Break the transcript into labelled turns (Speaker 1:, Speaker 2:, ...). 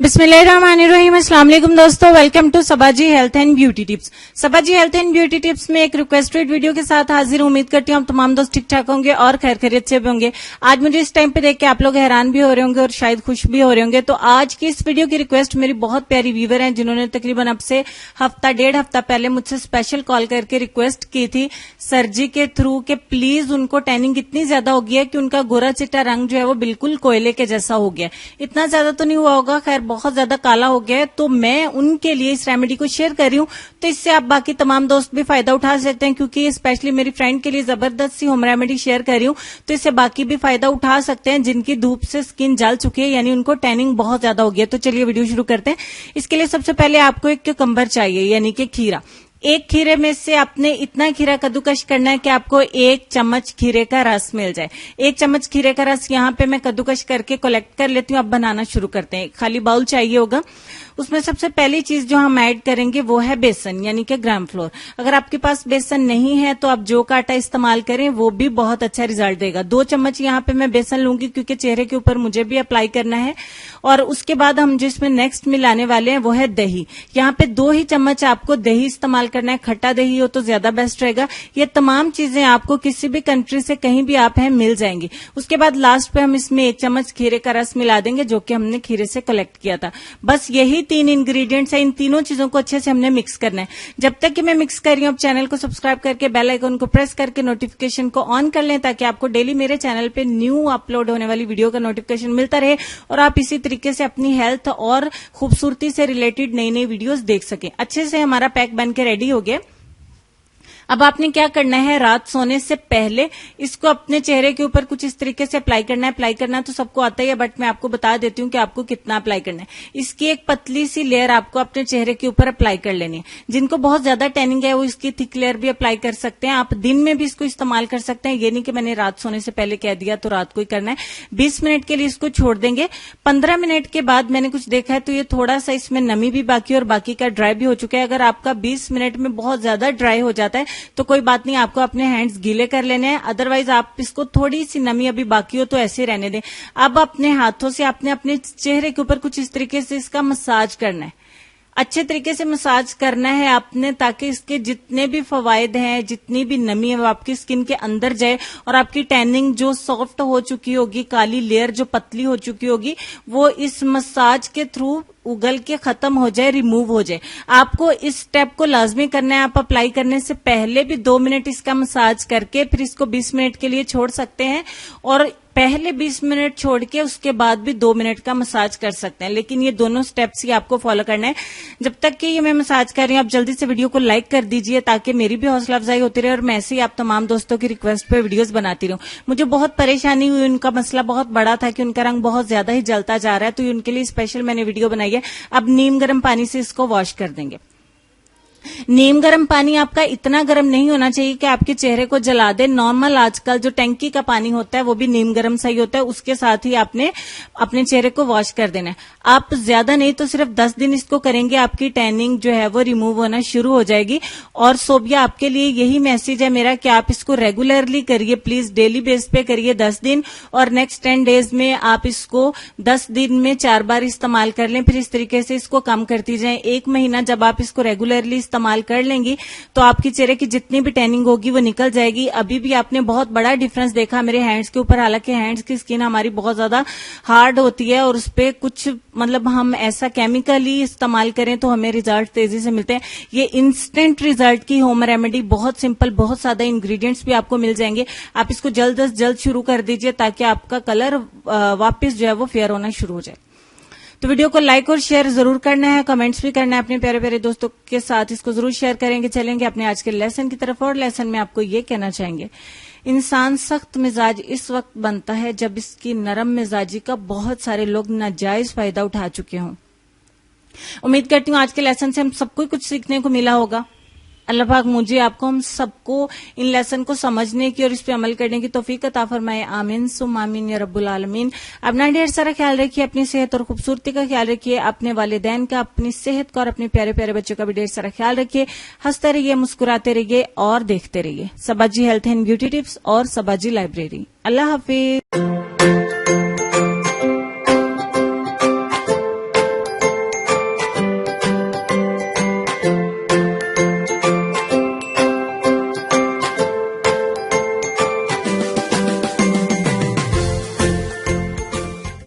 Speaker 1: बिस्मिल्लाहिर्रहमानिर्रहीम। अस्सलाम वालेकुम दोस्तों, welcome to Sabaji health and beauty tips. Sabaji health and beauty tips में एक रिक्वेस्टेड वीडियो के साथ हाजिर। उम्मीद करती हूँ आप तमाम दोस्त ठीक ठाक होंगे और खैर खैरियत से भी होंगे। आज मुझे इस टाइम पे देख के आप लोग हैरान भी हो रहे होंगे और शायद खुश भी हो रहे होंगे। तो आज की इस वीडियो की रिक्वेस्ट मेरी बहुत प्यारी व्यूवर हैं, जिन्होंने तकरीबन अब से डेढ़ हफ्ता पहले मुझसे स्पेशल कॉल करके रिक्वेस्ट की थी सर्जी के थ्रू कि प्लीज उनको टैनिंग इतनी ज्यादा हो गई है कि उनका गोरा चिट्टा रंग जो है वो बिल्कुल कोयले के जैसा हो गया। इतना ज्यादा तो नहीं हुआ होगा, खैर बहुत ज्यादा काला हो गया है। तो मैं उनके लिए इस रेमेडी को शेयर कर रही हूँ, तो इससे आप बाकी तमाम दोस्त भी फायदा उठा सकते हैं, क्योंकि स्पेशली मेरी फ्रेंड के लिए जबरदस्त सी होम रेमेडी शेयर कर रही हूँ, तो इससे बाकी भी फायदा उठा सकते हैं जिनकी धूप से स्किन जल चुकी है, यानी उनको टैनिंग बहुत ज्यादा हो गई है। तो चलिए वीडियो शुरू करते हैं। इसके लिए सबसे पहले आपको एक क्यूकम्बर चाहिए, यानी कि खीरा। एक खीरे में से आपने इतना खीरा कद्दूकश करना है कि आपको 1 चम्मच खीरे का रस मिल जाए। 1 चम्मच खीरे का रस यहाँ पे मैं कद्दूकश करके कलेक्ट कर लेती हूँ। अब बनाना शुरू करते हैं। खाली बाउल चाहिए होगा, उसमें सबसे पहली चीज जो हम ऐड करेंगे वो है बेसन, यानी कि ग्राम फ्लोर। अगर आपके पास बेसन नहीं है तो आप जौ का आटा इस्तेमाल करें, वो भी बहुत अच्छा रिजल्ट देगा। 2 चम्मच यहाँ पे मैं बेसन लूंगी, क्योंकि चेहरे के ऊपर मुझे भी अप्लाई करना है। और उसके बाद हम जिसमें नेक्स्ट मिलाने वाले हैं वो है दही। यहाँ पे 2 ही चम्मच आपको दही इस्तेमाल करना है। खट्टा दही हो तो ज्यादा बेस्ट रहेगा। ये तमाम चीजें आपको किसी भी कंट्री से कहीं भी आप हैं मिल जाएंगी। उसके बाद लास्ट पे हम इसमें 1 चम्मच खीरे का रस मिला देंगे, जो कि हमने खीरे से कलेक्ट किया था। बस यही 3 इंग्रेडिएंट्स है। इन तीनों चीजों को अच्छे से हमने मिक्स करना है। जब तक कि मैं मिक्स कर रही हूँ, आप चैनल को सब्सक्राइब करके बेल आइकन को प्रेस करके नोटिफिकेशन को ऑन कर लें, ताकि आपको डेली मेरे चैनल पे न्यू अपलोड होने वाली वीडियो का नोटिफिकेशन मिलता रहे और आप इसी तरीके से अपनी हेल्थ और खूबसूरती से रिलेटेड नई नई वीडियोस देख सकें। अच्छे से हमारा पैक बन के रेडी हो गया। अब आपने क्या करना है, रात सोने से पहले इसको अपने चेहरे के ऊपर कुछ इस तरीके से अप्लाई करना है। अप्लाई करना तो सबको आता ही है, बट मैं आपको बता देती हूँ कि आपको कितना अप्लाई करना है। इसकी एक पतली सी लेयर आपको अपने चेहरे के ऊपर अप्लाई कर लेनी है। जिनको बहुत ज्यादा टैनिंग है वो इसकी थिक लेयर भी अप्लाई कर सकते हैं। आप दिन में भी इसको इस्तेमाल कर सकते हैं। ये नहीं कि मैंने रात सोने से पहले कह दिया तो रात को ही करना है। 20 मिनट के लिए इसको छोड़ देंगे। 15 मिनट के बाद मैंने कुछ देखा है तो ये थोड़ा सा इसमें नमी भी बाकी है और बाकी का ड्राई भी हो चुका है। अगर आपका 20 मिनट में बहुत ज्यादा ड्राई हो जाता है तो कोई बात नहीं, आपको अपने हैंड्स गीले कर लेने हैं। अदरवाइज आप इसको थोड़ी सी नमी अभी बाकी हो तो ऐसे रहने दें। अब अपने हाथों से आपने अपने चेहरे के ऊपर कुछ इस तरीके से इसका मसाज करना है। अच्छे तरीके से मसाज करना है आपने, ताकि इसके जितने भी फवायद हैं, जितनी भी नमी है वो आपकी स्किन के अंदर जाए और आपकी टैनिंग जो सॉफ्ट हो चुकी होगी, काली लेयर जो पतली हो चुकी होगी, वो इस मसाज के थ्रू उगल के खत्म हो जाए, रिमूव हो जाए। आपको इस स्टेप को लाजमी करना है। आप अप्लाई करने से पहले भी 2 मिनट इसका मसाज करके फिर इसको 20 मिनट के लिए छोड़ सकते हैं, और पहले 20 मिनट छोड़ के उसके बाद भी 2 मिनट का मसाज कर सकते हैं। लेकिन ये दोनों स्टेप्स ही आपको फॉलो करना है। जब तक कि ये मैं मसाज कर रही हूँ, आप जल्दी से वीडियो को लाइक कर दीजिए, ताकि मेरी भी हौसला अफजाई होती रहे और मैं ऐसे ही आप तमाम दोस्तों की रिक्वेस्ट पे वीडियोस बनाती रहूं। मुझे बहुत परेशानी हुई, उनका मसला बहुत बड़ा था कि उनका रंग बहुत ज्यादा ही जलता जा रहा है, तो उनके लिए स्पेशल मैंने वीडियो बनाई है। अब नीम गर्म पानी से इसको वॉश कर देंगे। नीम गर्म पानी आपका इतना गर्म नहीं होना चाहिए कि आपके चेहरे को जला दे। नॉर्मल आजकल जो टंकी का पानी होता है वो भी नीम गर्म सही होता है, उसके साथ ही आपने अपने चेहरे को वॉश कर देना है। आप ज्यादा नहीं तो सिर्फ 10 दिन इसको करेंगे, आपकी टैनिंग जो है वो रिमूव होना शुरू हो जाएगी। और सोबिया, आपके लिए यही मैसेज है मेरा कि आप इसको रेगुलरली करिए, प्लीज डेली बेस पे करिए 10 दिन, और नेक्स्ट 10 डेज में आप इसको 10 दिन में 4 बार इस्तेमाल कर लें। फिर इस तरीके से इसको कम करती जाए। 1 महीना जब आप इसको रेगुलरली इस्तेमाल कर लेंगी तो आपकी चेहरे की जितनी भी टैनिंग होगी वो निकल जाएगी। अभी भी आपने बहुत बड़ा डिफरेंस देखा मेरे हैंड्स के ऊपर। हालांकि हैंड्स की स्किन हमारी बहुत ज्यादा हार्ड होती है और उस पर कुछ हम ऐसा केमिकली इस्तेमाल करें तो हमें रिजल्ट तेजी से मिलते हैं। ये इंस्टेंट रिजल्ट की होम रेमेडी, बहुत सिंपल, बहुत सादा इंग्रेडिएंट्स भी आपको मिल जाएंगे। आप इसको जल्द से जल्द शुरू कर दीजिए, ताकि आपका कलर वापस जो है वो फेयर होना शुरू हो जाए। तो वीडियो को लाइक और शेयर जरूर करना है, कमेंट्स भी करना है अपने प्यारे प्यारे दोस्तों के साथ। इसको जरूर शेयर करेंगे। चलेंगे अपने आज के लेसन की तरफ, और लेसन में आपको ये कहना चाहेंगे, इंसान सख्त मिजाज इस वक्त बनता है जब इसकी नरम मिजाजी का बहुत सारे लोग नाजायज फायदा उठा चुके हों। उम्मीद करती हूँ आज के लेसन से हम सबको कुछ सीखने को मिला होगा। अल्लाह पाक मुझे, आपको, हम सबको इन लेसन को समझने की और इस पे अमल करने की तौफीक अता फरमाए। आमीन सुम्मा आमीन या रब्बुल आलमीन। अपना ढेर सारा ख्याल रखिए, अपनी सेहत और खूबसूरती का ख्याल रखिए, अपने वालिदैन का, अपनी सेहत का और अपने प्यारे प्यारे बच्चों का भी ढेर सारा ख्याल रखिए। हंसते रहिए, मुस्कुराते रहिए और देखते रहिए सबाजी हेल्थ एंड ब्यूटी टिप्स और सबाजी लाइब्रेरी। अल्लाह हाफिज।